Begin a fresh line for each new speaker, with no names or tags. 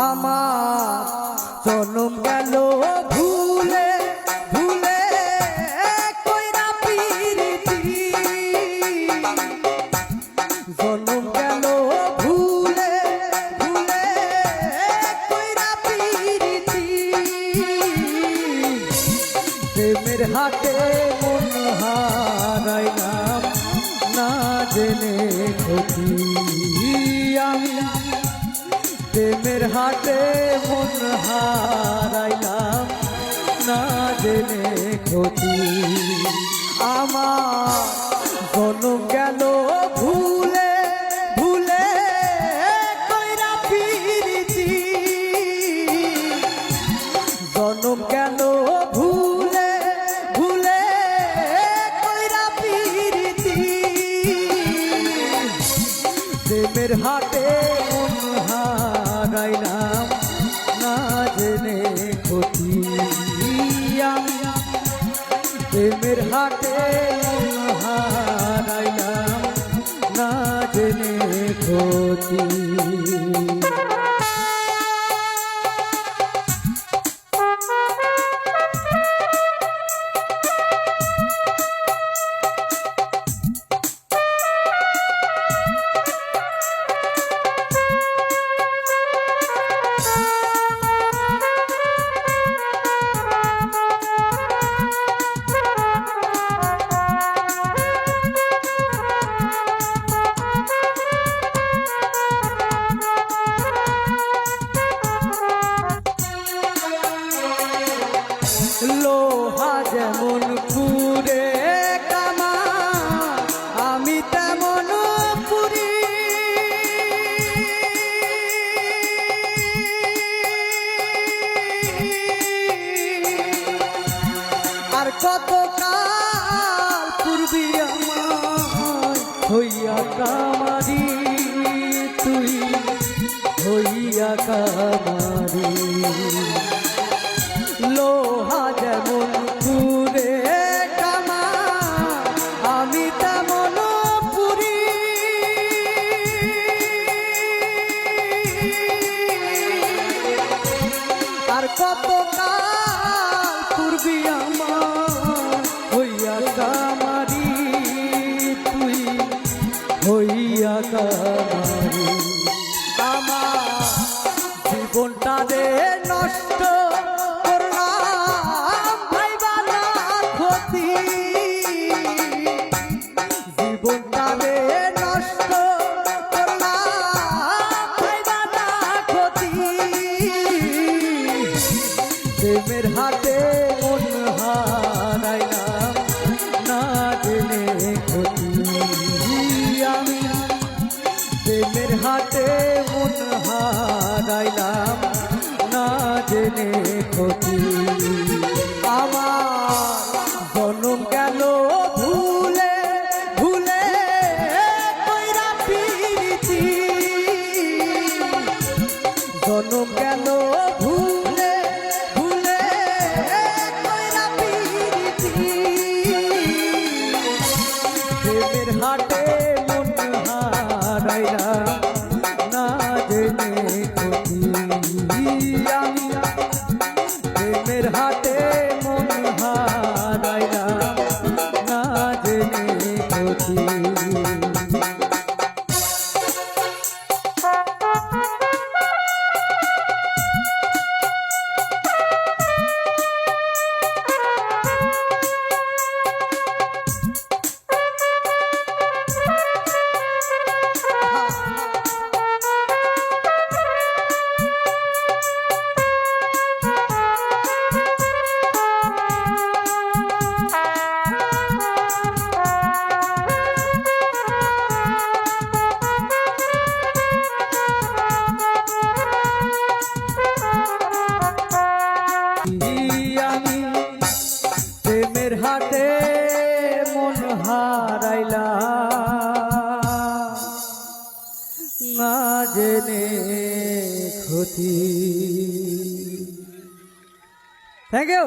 আমার জনম গেল ভুলে ভুলে কইরা পিরিতি জনম গেল ভুলে ভুলে কইরা পিরিতি প্রেমের হাতে মন হারাইলাম না জেনে ক্ষতি আমি প্রেমের হাতে মন হারাইলাম না জেনে ক্ষতি আমার জনম গেল ভুলে ভুলে কইরা পিরিতি জনম গেল ভুলে ভুলে কইরা পিরিতি প্রেমের হাতে মন হারাইলাম না জেনে ক্ষতি আমি প্রেমের হাতে মন হারাইলাম না জেনে ক্ষতি লোহা যেমন পুরে কামা আমি তেমন পুরি আর কত কাল পূর্বি আমার হইয়া কামারি তুই হইয়া কামারি লোহা যেমন পুরে কামা আমি তেমন পুরি আর কত কাল পূর্বি আমার হইয়া কামারি তুই হইয়া কামারি আমার জীবনটা রে নষ্ট জীবনটারে নষ্ট করলাম ক্ষতি প্রেমের হাতে মন হারাইলাম না জেনে ক্ষতি আমি প্রেমের হাতে মন হারাইলাম না জেনে ক্ষতি আমার জনম গেল ভুলে ভুলে কইরা পিরিতি জনম গেল ভুলে ভুলে কইরা পিরিতি প্রেমের হাতে মন হারাইলাম না জেনে ক্ষতি আমি প্রেমের হাতে মন হারাইলাম না জেনে ক্ষতি হাতে মন হারাইলাম না জেনে ক্ষতি। Thank you.